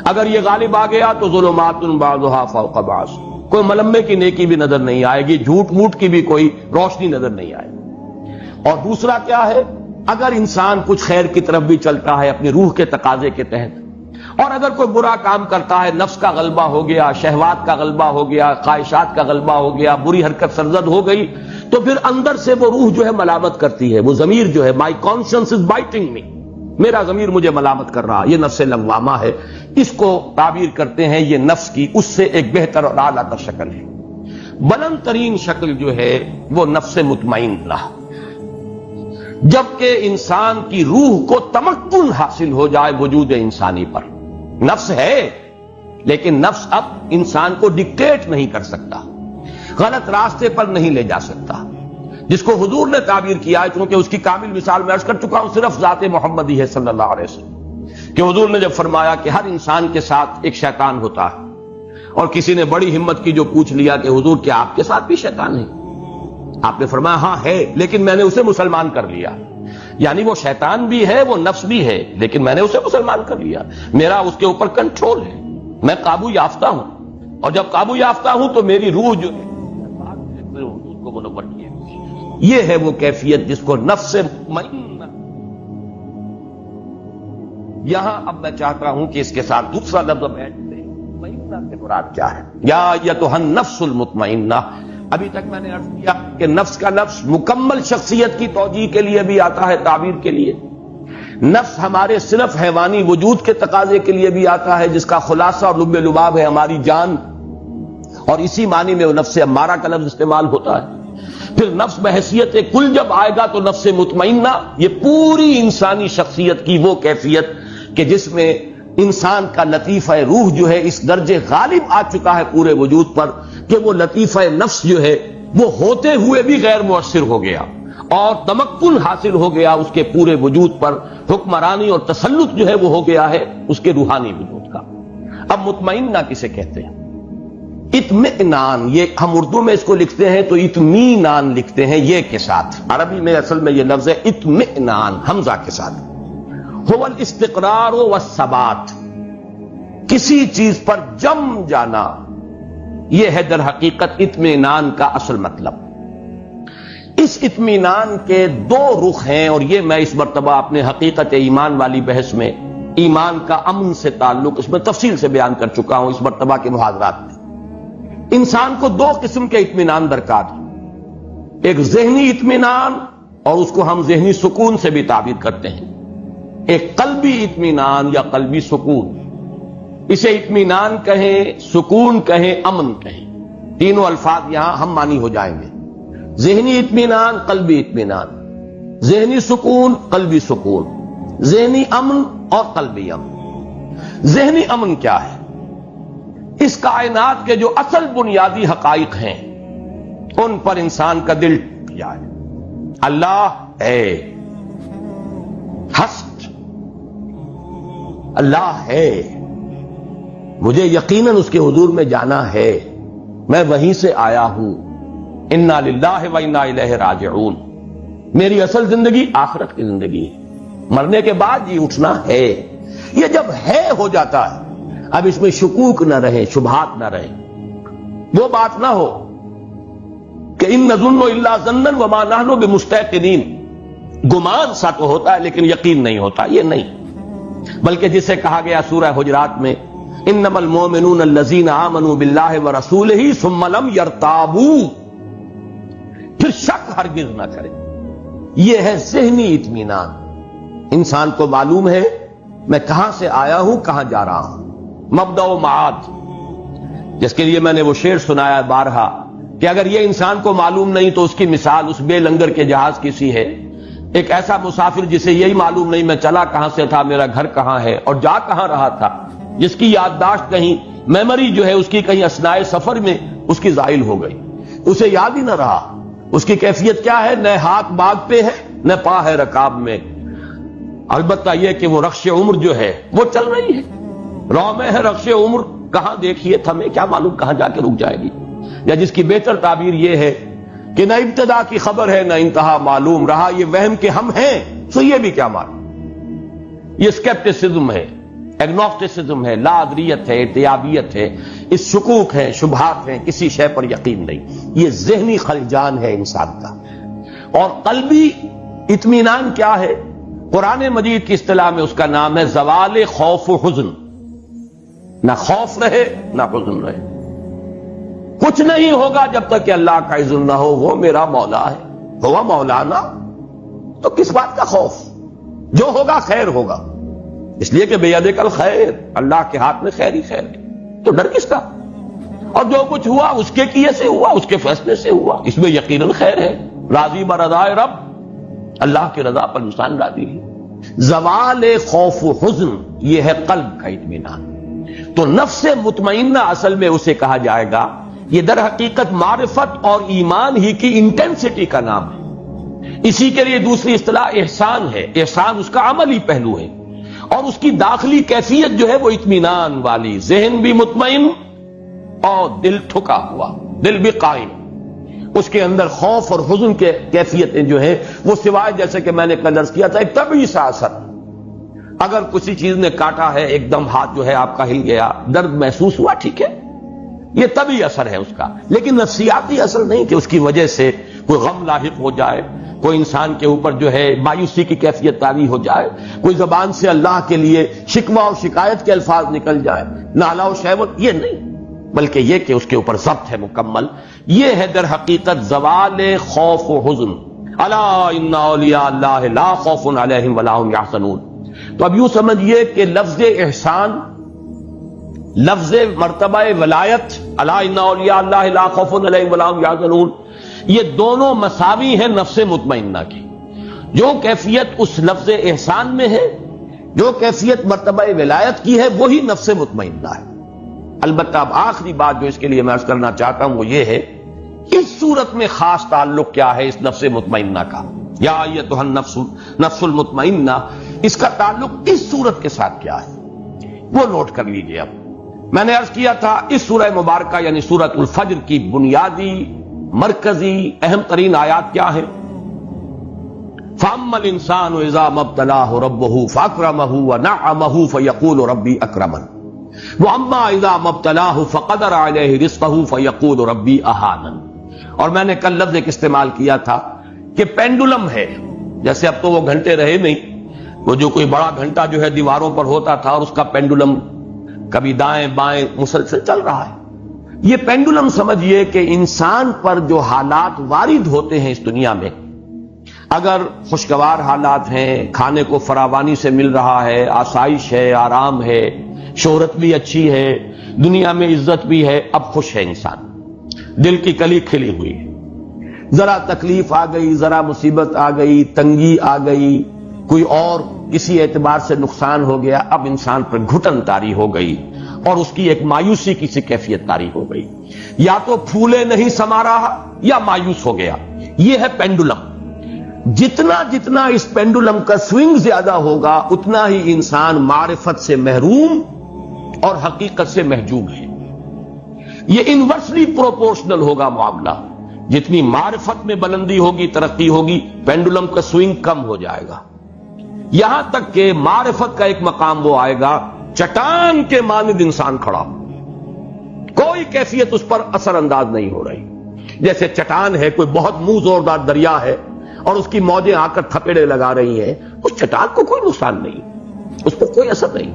اگر یہ غالب آ گیا تو ظلمات بعضها فوق بعض، کوئی ملمے کی نیکی بھی نظر نہیں آئے گی، جھوٹ موٹ کی بھی کوئی روشنی نظر نہیں آئے گی۔ اور دوسرا کیا ہے؟ اگر انسان کچھ خیر کی طرف بھی چلتا ہے اپنی روح کے تقاضے کے تحت، اور اگر کوئی برا کام کرتا ہے، نفس کا غلبہ ہو گیا، شہوات کا غلبہ ہو گیا، خواہشات کا غلبہ ہو گیا، بری حرکت سرزد ہو گئی، تو پھر اندر سے وہ روح جو ہے ملامت کرتی ہے، وہ ضمیر جو ہے مائی کانشنس از بائٹنگ می، میرا ضمیر مجھے ملامت کر رہا، یہ نفس لوامہ ہے۔ اس کو تعبیر کرتے ہیں یہ نفس کی اس سے ایک بہتر اور اعلیٰ تر شکل ہے۔ بلند ترین شکل جو ہے وہ نفس مطمئنہ، جبکہ انسان کی روح کو تمکن حاصل ہو جائے وجود انسانی پر۔ نفس ہے لیکن نفس اب انسان کو ڈکٹیٹ نہیں کر سکتا، غلط راستے پر نہیں لے جا سکتا، جس کو حضور نے تعبیر کیا ہے، چونکہ اس کی کامل مثال میں عرض کر چکا ہوں، صرف ذات محمدی ہے صلی اللہ علیہ وسلم، کہ حضور نے جب فرمایا کہ ہر انسان کے ساتھ ایک شیطان ہوتا ہے، اور کسی نے بڑی ہمت کی جو پوچھ لیا کہ حضور کیا آپ کے ساتھ بھی شیطان ہے؟ آپ نے فرمایا ہاں ہے، لیکن میں نے اسے مسلمان کر لیا۔ یعنی وہ شیطان بھی ہے، وہ نفس بھی ہے، لیکن میں نے اسے مسلمان کر لیا، میرا اس کے اوپر کنٹرول ہے، میں قابو یافتہ ہوں، اور جب قابو یافتہ ہوں تو میری روح جو ہے اس کو منور کیے۔ یہ ہے وہ کیفیت جس کو نفس مطمئنہ۔ یہاں اب میں چاہتا ہوں کہ اس کے ساتھ دوسرا لفظ ایڈ کریں، مطمئنہ سے مراد کیا ہے؟ یا ایتھا النفس المطمئنہ۔ ابھی تک میں نے عرض کیا کہ نفس کا لفظ مکمل شخصیت کی توجیہ کے لیے بھی آتا ہے، تعبیر کے لیے۔ نفس ہمارے صرف حیوانی وجود کے تقاضے کے لیے بھی آتا ہے، جس کا خلاصہ اور لب لباب ہے ہماری جان، اور اسی معنی میں وہ نفس امارہ کا لفظ استعمال ہوتا ہے۔ پھر نفس بحیثیت کل جب آئے گا تو نفس مطمئنہ یہ پوری انسانی شخصیت کی وہ کیفیت کہ جس میں انسان کا لطیفہ روح جو ہے اس درجے غالب آ چکا ہے پورے وجود پر کہ وہ لطیفہ نفس جو ہے وہ ہوتے ہوئے بھی غیر مؤثر ہو گیا، اور تمکن حاصل ہو گیا اس کے پورے وجود پر، حکمرانی اور تسلط جو ہے وہ ہو گیا ہے اس کے روحانی وجود کا۔ اب مطمئنہ کسے کہتے ہیں؟ اطمئنان، یہ ہم اردو میں اس کو لکھتے ہیں تو اطمینان لکھتے ہیں یہ کے ساتھ، عربی میں اصل میں یہ لفظ ہے اطمئنان حمزہ کے ساتھ۔ هو الاستقرار والثبات، کسی چیز پر جم جانا، یہ ہے در حقیقت اطمینان کا اصل مطلب۔ اس اطمینان کے دو رخ ہیں، اور یہ میں اس مرتبہ اپنے حقیقت ایمان والی بحث میں ایمان کا امن سے تعلق اس میں تفصیل سے بیان کر چکا ہوں اس مرتبہ کے محاضرات میں۔ انسان کو دو قسم کے اطمینان درکار ہیں، ایک ذہنی اطمینان، اور اس کو ہم ذہنی سکون سے بھی تعبیر کرتے ہیں، ایک قلبی اطمینان یا قلبی سکون۔ اسے اطمینان کہیں، سکون کہیں، امن کہیں، تینوں الفاظ یہاں ہم معنی ہو جائیں گے۔ ذہنی اطمینان، قلبی اطمینان، ذہنی سکون، قلبی سکون، ذہنی امن اور قلبی امن۔ ذہنی امن کیا ہے؟ اس کائنات کے جو اصل بنیادی حقائق ہیں ان پر انسان کا دل ٹوٹ جائے، اللہ ہے، ہسٹ اللہ ہے، مجھے یقیناً اس کے حضور میں جانا ہے، میں وہیں سے آیا ہوں، انا للہ و انا الیہ راجعون، میری اصل زندگی آخرت کی زندگی ہے، مرنے کے بعد یہ اٹھنا ہے۔ یہ جب ہے ہو جاتا ہے، اب اس میں شکوک نہ رہے، شبہات نہ رہے، وہ بات نہ ہو کہ ان نظن الا ظنا وما نحن بمستيقنين، گمان سا تو ہوتا ہے لیکن یقین نہیں ہوتا، یہ نہیں، بلکہ جسے کہا گیا سورہ حجرات میں انما المؤمنون الذين آمنوا بالله ورسوله ثم لم يرتابوا، پھر شک ہرگز نہ کرے۔ یہ ہے ذہنی اطمینان، انسان کو معلوم ہے میں کہاں سے آیا ہوں، کہاں جا رہا ہوں، مبدأ و معاد، جس کے لیے میں نے وہ شعر سنایا بارہا کہ اگر یہ انسان کو معلوم نہیں تو اس کی مثال اس بے لنگر کے جہاز کی سی ہے. ایک ایسا مسافر جسے یہی معلوم نہیں میں چلا کہاں سے تھا، میرا گھر کہاں ہے اور جا کہاں رہا تھا، جس کی یادداشت کہیں میموری جو ہے اس کی کہیں اثناء سفر میں اس کی زائل ہو گئی، اسے یاد ہی نہ رہا. اس کی کیفیت کیا ہے؟ نہ ہاتھ باغ پہ ہے نہ پا ہے رکاب میں. البتہ یہ کہ وہ رخش عمر جو ہے وہ چل رہی ہے، رو میں ہے رخش عمر، کہاں دیکھیے تھمے، کیا معلوم کہاں جا کے رک جائے گی. یا جس کی بہتر تعبیر یہ ہے کہ نہ ابتدا کی خبر ہے نہ انتہا معلوم، رہا یہ وہم کہ ہم ہیں تو یہ بھی کیا معلوم. یہ اسکیپٹسزم ہے، ایگنوسٹسزم ہے، لا ادریت ہے، ارتیابیت ہے، اس شکوک ہیں، شبہات ہیں، کسی شے پر یقین نہیں. یہ ذہنی خلجان ہے انسان کا. اور قلبی اطمینان کیا ہے؟ قرآن مجید کی اصطلاح میں اس کا نام ہے زوال خوف و حزن. نہ خوف رہے نہ حزن رہے. کچھ نہیں ہوگا جب تک کہ اللہ کا اذن نہ ہو. وہ میرا مولا ہے، وہ مولانا، تو کس بات کا خوف؟ جو ہوگا خیر ہوگا، اس لیے کہ بیدک الخیر، اللہ کے ہاتھ میں خیر ہی خیر ہے، تو ڈر کس کا؟ اور جو کچھ ہوا اس کے کیے سے ہوا، اس کے فیصلے سے ہوا، اس میں یقیناً خیر ہے. راضی برضائے رب، اللہ کی رضا پر انسان راضی ہے. زوال خوف و حزن یہ ہے قلب کا اطمینان. تو نفس مطمئنہ اصل میں اسے کہا جائے گا. یہ در حقیقت معرفت اور ایمان ہی کی انٹینسٹی کا نام ہے. اسی کے لیے دوسری اصطلاح احسان ہے. احسان اس کا عملی پہلو ہے اور اس کی داخلی کیفیت جو ہے وہ اطمینان والی، ذہن بھی مطمئن اور دل ٹھکا ہوا، دل بھی قائم. اس کے اندر خوف اور حزن کے کیفیتیں جو ہیں وہ سوائے جیسے کہ میں نے کل عرض کیا تھا ایک طبعی سا اثر. اگر کسی چیز نے کاٹا ہے، ایک دم ہاتھ جو ہے آپ کا ہل گیا، درد محسوس ہوا، ٹھیک ہے، یہ طبعی اثر ہے اس کا، لیکن نفسیاتی اثر نہیں کہ اس کی وجہ سے کوئی غم لاحق ہو جائے، کوئی انسان کے اوپر جو ہے مایوسی کی کیفیت طاری ہو جائے، کوئی زبان سے اللہ کے لیے شکوہ اور شکایت کے الفاظ نکل جائے، نالا و شیوت، یہ نہیں، بلکہ یہ کہ اس کے اوپر ضبط ہے مکمل. یہ ہے در حقیقت زوال خوف و حزن. الا ان اولیاء اللہ لا خوف علیہم ولا هم یحزنون. تو اب یوں سمجھیے کہ لفظ احسان، لفظ مرتبہ ولایت، الا ان اولیاء اللہ لا خوف علیہم ولا هم یحزنون، یہ دونوں مساوی ہیں نفس مطمئنہ کی. جو کیفیت اس لفظ احسان میں ہے، جو کیفیت مرتبہ ولایت کی ہے، وہی نفس مطمئنہ ہے. البتہ اب آخری بات جو اس کے لیے میں عرض کرنا چاہتا ہوں وہ یہ ہے، اس صورت میں خاص تعلق کیا ہے اس نفس مطمئنہ کا. یا ایتھا النفس المطمئنہ، اس کا تعلق اس صورت کے ساتھ کیا ہے وہ نوٹ کر لیجئے. اب میں نے عرض کیا تھا اس سورہ مبارکہ یعنی سورۃ الفجر کی بنیادی مرکزی اہم ترین آیات کیا ہیں؟ فَأَمَّا الْإِنسَانُ إِذَا مَا ابْتَلَاهُ رَبُّهُ فَأَكْرَمَهُ وَنَعَّمَهُ فَيَقُولُ رَبِّي أَكْرَمَنِ وَأَمَّا إِذَا مَا ابْتَلَاهُ فَقَدَرَ عَلَيْهِ رِزْقَهُ فَيَقُولُ رَبِّي أَهَانَنِ. اور میں نے کل لفظ ایک استعمال کیا تھا کہ پینڈولم ہے. جیسے اب تو وہ گھنٹے رہے نہیں، وہ جو کوئی بڑا گھنٹہ جو ہے دیواروں پر ہوتا تھا اور اس کا پینڈولم کبھی دائیں بائیں مسلسل چل رہا ہے. یہ پینڈولم سمجھیے کہ انسان پر جو حالات وارد ہوتے ہیں اس دنیا میں، اگر خوشگوار حالات ہیں، کھانے کو فراوانی سے مل رہا ہے، آسائش ہے، آرام ہے، شہرت بھی اچھی ہے، دنیا میں عزت بھی ہے، اب خوش ہے انسان، دل کی کلی کھلی ہوئی ہے. ذرا تکلیف آ گئی، ذرا مصیبت آ گئی، تنگی آ گئی، کوئی اور کسی اعتبار سے نقصان ہو گیا، اب انسان پر گھٹن طاری ہو گئی اور اس کی ایک مایوسی کی سی کیفیت طاری ہو گئی. یا تو پھولے نہیں سما رہا یا مایوس ہو گیا. یہ ہے پینڈولم. جتنا جتنا اس پینڈولم کا سوئنگ زیادہ ہوگا اتنا ہی انسان معرفت سے محروم اور حقیقت سے محجوب ہے. یہ انورسلی پروپورشنل ہوگا معاملہ. جتنی معرفت میں بلندی ہوگی، ترقی ہوگی، پینڈولم کا سوئنگ کم ہو جائے گا، یہاں تک کہ معرفت کا ایک مقام وہ آئے گا چٹان کے مانند انسان کھڑا، کوئی کیفیت اس پر اثر انداز نہیں ہو رہی. جیسے چٹان ہے، کوئی بہت منہ زوردار دریا ہے اور اس کی موجیں آ کر تھپیڑے لگا رہی ہیں، اس چٹان کو کوئی نقصان نہیں، اس پر کوئی اثر نہیں.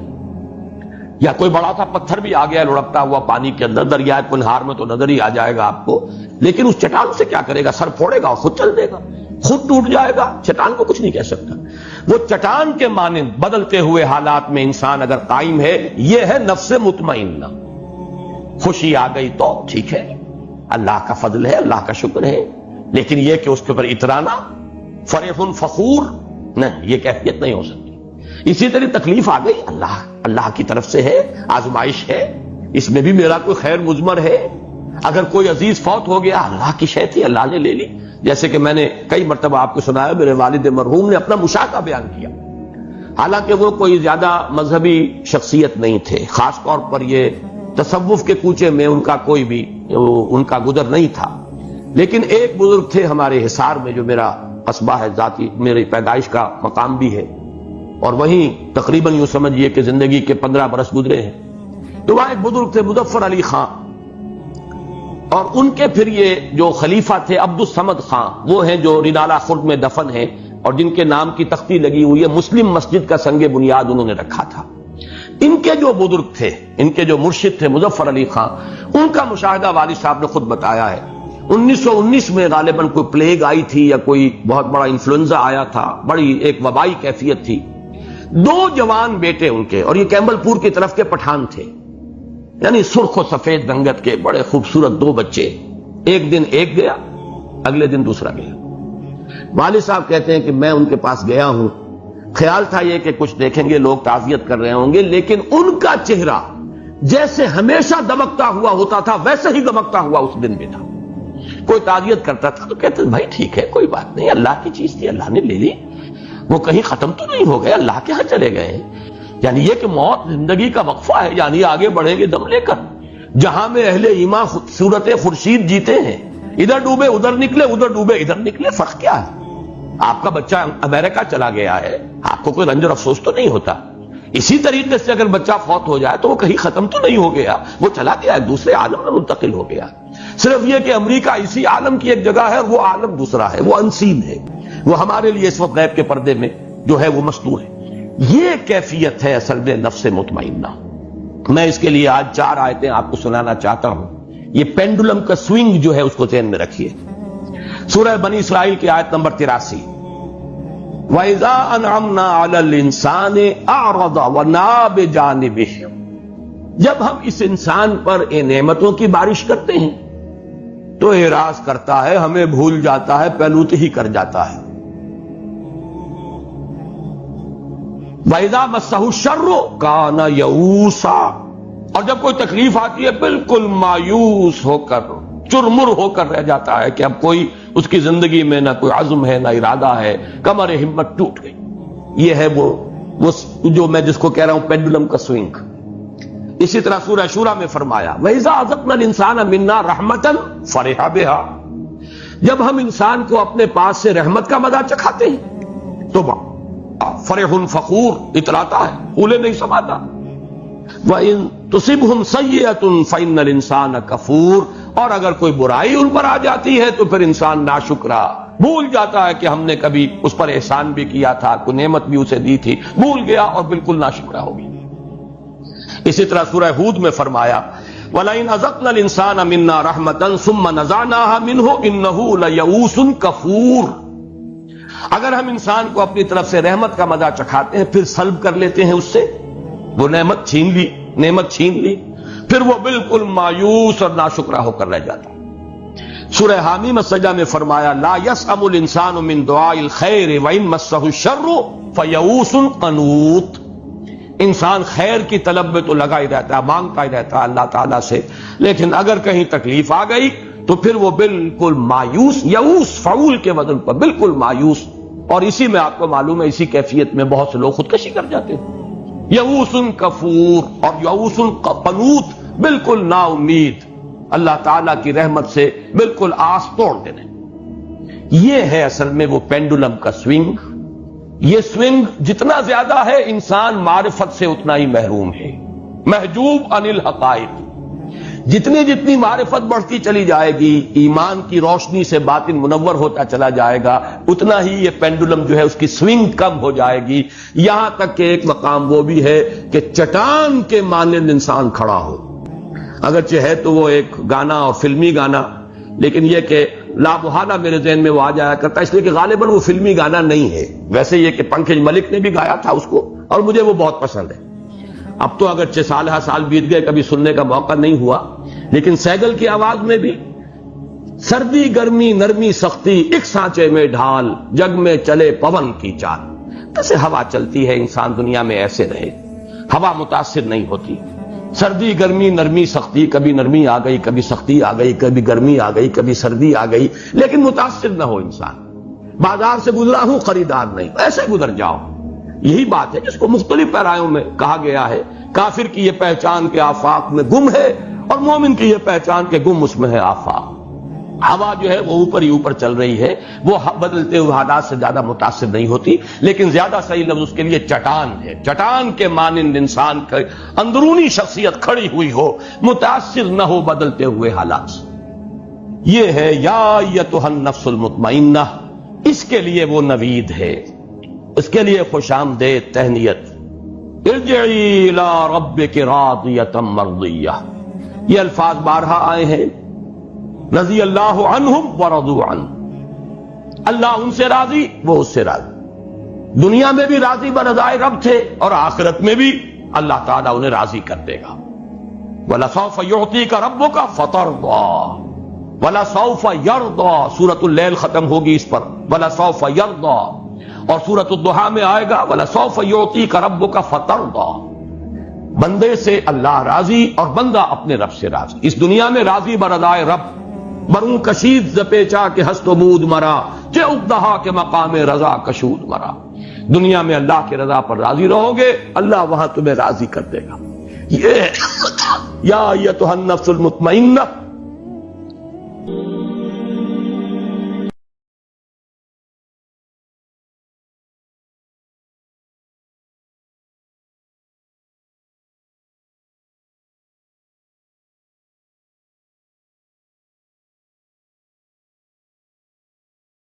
یا کوئی بڑا سا پتھر بھی آ گیا لڑکتا ہوا پانی کے اندر، دریائے کنہار میں تو نظر ہی آ جائے گا آپ کو، لیکن اس چٹان سے کیا کرے گا؟ سر پھوڑے گا اور خود چل دے گا، خود ٹوٹ جائے گا. چٹان کو کچھ نہیں کہہ سکتا. وہ چٹان کے مانند بدلتے ہوئے حالات میں انسان اگر قائم ہے، یہ ہے نفس مطمئنہ. خوشی آ گئی تو ٹھیک ہے، اللہ کا فضل ہے، اللہ کا شکر ہے، لیکن یہ کہ اس کے اوپر اترانا، فرح فخور، نہیں، یہ کیفیت نہیں ہو سکتی۔ اسی طرح تکلیف آ گئی، اللہ کی طرف سے ہے، آزمائش ہے، اس میں بھی میرا کوئی خیر مضمر ہے۔ اگر کوئی عزیز فوت ہو گیا، اللہ کی شے تھی، اللہ نے لے لی، جیسے کہ میں نے کئی مرتبہ آپ کو سنایا، میرے والد مرحوم نے اپنا مشاہدہ بیان کیا، حالانکہ وہ کوئی زیادہ مذہبی شخصیت نہیں تھے، خاص طور پر یہ تصوف کے کوچے میں ان کا کوئی بھی ان کا گزر نہیں تھا، لیکن ایک بزرگ تھے ہمارے حصار میں، جو میرا قصبہ ہے، ذاتی میری پیدائش کا مقام بھی ہے، اور وہیں تقریباً یوں سمجھیے کہ زندگی کے 15 برس گزرے ہیں۔ تو وہاں ایک بزرگ تھے مظفر علی خان، اور ان کے پھر یہ جو خلیفہ تھے عبد الصمد خان، وہ ہیں جو رینالہ خرد میں دفن ہیں، اور جن کے نام کی تختی لگی ہوئی ہے، مسلم مسجد کا سنگ بنیاد انہوں نے رکھا تھا۔ ان کے جو بزرگ تھے، ان کے جو مرشد تھے مظفر علی خان، ان کا مشاہدہ والد صاحب نے خود بتایا ہے۔ 1919 میں غالباً کوئی پلیگ آئی تھی یا کوئی بہت بڑا انفلوئنزا آیا تھا، بڑی ایک وبائی کیفیت تھی۔ 2 جوان بیٹے ان کے، اور یہ کیمبل پور کی طرف کے پٹھان تھے، یعنی سرخ و سفید رنگت کے بڑے خوبصورت 2 بچے۔ ایک دن ایک گیا، اگلے دن دوسرا گیا۔ والد صاحب کہتے ہیں کہ میں ان کے پاس گیا ہوں، خیال تھا یہ کہ کچھ دیکھیں گے، لوگ تعزیت کر رہے ہوں گے، لیکن ان کا چہرہ جیسے ہمیشہ دمکتا ہوا ہوتا تھا، ویسے ہی دمکتا ہوا اس دن بھی تھا۔ کوئی تعزیت کرتا تھا تو کہتے بھائی ٹھیک ہے، کوئی بات نہیں، اللہ کی چیز تھی، اللہ نے لے لی، وہ کہیں ختم تو نہیں ہو گئے، اللہ کے ہاں چلے گئے ہیں۔ یعنی یہ کہ موت زندگی کا وقفہ ہے، یعنی آگے بڑھیں گے دم لے کر، جہاں میں اہل ایمان صورت خورشید جیتے ہیں، ادھر ڈوبے ادھر نکلے، ادھر ڈوبے ادھر نکلے، فرق کیا ہے؟ آپ کا بچہ امریکہ چلا گیا ہے، آپ کو کوئی رنج اور افسوس تو نہیں ہوتا؟ اسی طریقے سے اگر بچہ فوت ہو جائے تو وہ کہیں ختم تو نہیں ہو گیا، وہ چلا گیا ہے، دوسرے عالم میں منتقل ہو گیا۔ صرف یہ کہ امریکہ اسی عالم کی ایک جگہ ہے اور وہ عالم دوسرا ہے، وہ انسین ہے، وہ ہمارے لیے اس وقت غیب کے پردے میں جو ہے وہ مستور ہے۔ یہ کیفیت ہے اصل میں نفس مطمئنہ۔ میں اس کے لیے آج 4 آیتیں آپ کو سنانا چاہتا ہوں۔ یہ پینڈولم کا سوئنگ جو ہے اس کو ذہن میں رکھیے۔ سورہ بنی اسرائیل کی آیت نمبر 83، وَإِذَا أَنْعَمْنَا عَلَى الْإِنسَانِ أَعْرَضَ وَنَأَىٰ بِجَانِبِهِ، جب ہم اس انسان پر نعمتوں کی بارش کرتے ہیں تو اعراض کرتا ہے، ہمیں بھول جاتا ہے، پہلوت ہی کر جاتا ہے۔ وَإِذَا مَسَّهُ الشَّرُّ كَانَ يَئُوسًا، اور جب کوئی تکلیف آتی ہے بالکل مایوس ہو کر، چرمر ہو کر رہ جاتا ہے کہ اب کوئی اس کی زندگی میں نہ کوئی عزم ہے نہ ارادہ ہے، کمر ہمت ٹوٹ گئی۔ یہ ہے وہ جو میں جس کو کہہ رہا ہوں پینڈولم کا سوئنگ۔ اسی طرح سورہ شورى میں فرمایا وَإِذَا أَذَقْنَا الْإِنسَانَ مِنَّا رَحْمَةً فَرِحَ بِهَا، جب ہم انسان کو اپنے پاس سے رحمت کا مزہ چکھاتے ہیں تو فرح فخور اتراتا ہے، پھولے نہیں سماتا۔ وَإِن تُصِبْهُمْ سَيِّئَةٌ فَإِنَّ الْإِنسَانَ كَفُورٌ، اور اگر کوئی برائی ان پر آ جاتی ہے تو پھر انسان ناشکرا، بھول جاتا ہے کہ ہم نے کبھی اس پر احسان بھی کیا تھا، کوئی نعمت بھی اسے دی تھی، بھول گیا اور بالکل ناشکرا ہو گیا۔ اسی طرح سورہ ہود میں فرمایا وَلَئِنْ أَذَقْنَا الْإِنسَانَ مِنَّا رَحْمَةً ثُمَّ نَزَعْنَاهَا مِنْهُ إِنَّهُ لَيَئُوسٌ كَفُورٌ، اگر ہم انسان کو اپنی طرف سے رحمت کا مزہ چکھاتے ہیں پھر سلب کر لیتے ہیں اس سے، وہ نعمت چھین لی، پھر وہ بالکل مایوس اور ناشکرا ہو کر رہ جاتا۔ سورہ حامیم السجدہ میں فرمایا لا یسأم الانسان من دعاء الخیر وان مسہ الشر فیئوس قنوط، انسان خیر کی طلب میں تو لگا ہی رہتا ہے، مانگتا ہی رہتا ہے اللہ تعالیٰ سے، لیکن اگر کہیں تکلیف آ گئی تو پھر وہ بالکل مایوس، یئوس فعول کے وزن پر بالکل مایوس، اور اسی میں آپ کو معلوم ہے اسی کیفیت میں بہت سے لوگ خودکشی کر جاتے ہیں۔ یئوس کفور اور یئوس قنوط، بالکل نا امید، اللہ تعالیٰ کی رحمت سے بالکل آس توڑ دینے۔ یہ ہے اصل میں وہ پینڈولم کا سوئنگ۔ یہ سوئنگ جتنا زیادہ ہے انسان معرفت سے اتنا ہی محروم ہے، محجوب عن الحقائق۔ جتنی معرفت بڑھتی چلی جائے گی، ایمان کی روشنی سے باطن منور ہوتا چلا جائے گا، اتنا ہی یہ پینڈولم جو ہے اس کی سوئنگ کم ہو جائے گی، یہاں تک کہ ایک مقام وہ بھی ہے کہ چٹان کے مانند انسان کھڑا ہو۔ اگرچہ ہے تو وہ ایک گانا اور فلمی گانا، لیکن یہ کہ لا محالہ میرے ذہن میں وہ آ جایا کرتا ہے، اس لیے کہ غالباً وہ فلمی گانا نہیں ہے۔ ویسے یہ کہ پنکج ملک نے بھی گایا تھا اس کو، اور مجھے وہ بہت پسند ہے۔ اب تو اگرچہ سال بیت گئے، کبھی سننے کا موقع نہیں ہوا، لیکن سیگل کی آواز میں بھی سردی گرمی نرمی سختی ایک سانچے میں ڈھال، جگ میں چلے پون کی چال. جیسے ہوا چلتی ہے انسان دنیا میں ایسے رہے، ہوا متاثر نہیں ہوتی. سردی گرمی نرمی سختی، کبھی نرمی آ گئی کبھی سختی آ گئی، کبھی گرمی آ گئی کبھی سردی آ گئی، لیکن متاثر نہ ہو انسان. بازار سے گزرا ہوں خریدار نہیں، ایسے گزر جاؤ. یہی بات ہے جس کو مختلف پیرایوں میں کہا گیا ہے. کافر کی یہ پہچان کے آفاق میں گم ہے، اور مومن کی یہ پہچان کے گم اس میں ہے آفاق. ہوا جو ہے وہ اوپر ہی اوپر چل رہی ہے، وہ بدلتے ہوئے حالات سے زیادہ متاثر نہیں ہوتی، لیکن زیادہ صحیح لفظ اس کے لیے چٹان ہے. چٹان کے مانند انسان کی اندرونی شخصیت کھڑی ہوئی ہو، متاثر نہ ہو بدلتے ہوئے حالات سے. یہ ہے یا ایتھا النفس المطمئنہ. اس کے لیے وہ نوید ہے، اس کے لیے خوش آمدید تہنیت. ارجعی الی ربک راضیۃ مرضیہ. یہ الفاظ بارہا آئے ہیں. رضی اللہ عنہم ورضوا عنہ. اللہ ان سے راضی، وہ اس سے راضی. دنیا میں بھی راضی برضائے رب تھے، اور آخرت میں بھی اللہ تعالیٰ انہیں راضی کر دے گا. وَلَسَوْفَ يُعْطِيكَ رَبُّكَ فَتَرْضَىٰ وَلَسَوْفَ يَرْضَىٰ. سورۃ اللیل ختم ہوگی اس پر، وَلَسَوْفَ يَرْضَىٰ. اور سورۃ الضحیٰ میں آئے گا وَلَسَوْفَ يُعْطِيكَ رَبُّكَ فَتَرْضَىٰ. بندے سے اللہ راضی اور بندہ اپنے رب سے راضی. اس دنیا میں راضی برضائے رب. بروں کشید ز پیچا کے ہست و بود مرا، چے اقدہا کے مقام رضا کشود مرا. دنیا میں اللہ کی رضا پر راضی رہو گے، اللہ وہاں تمہیں راضی کر دے گا. یہ یا ایتھا النفس المطمئنہ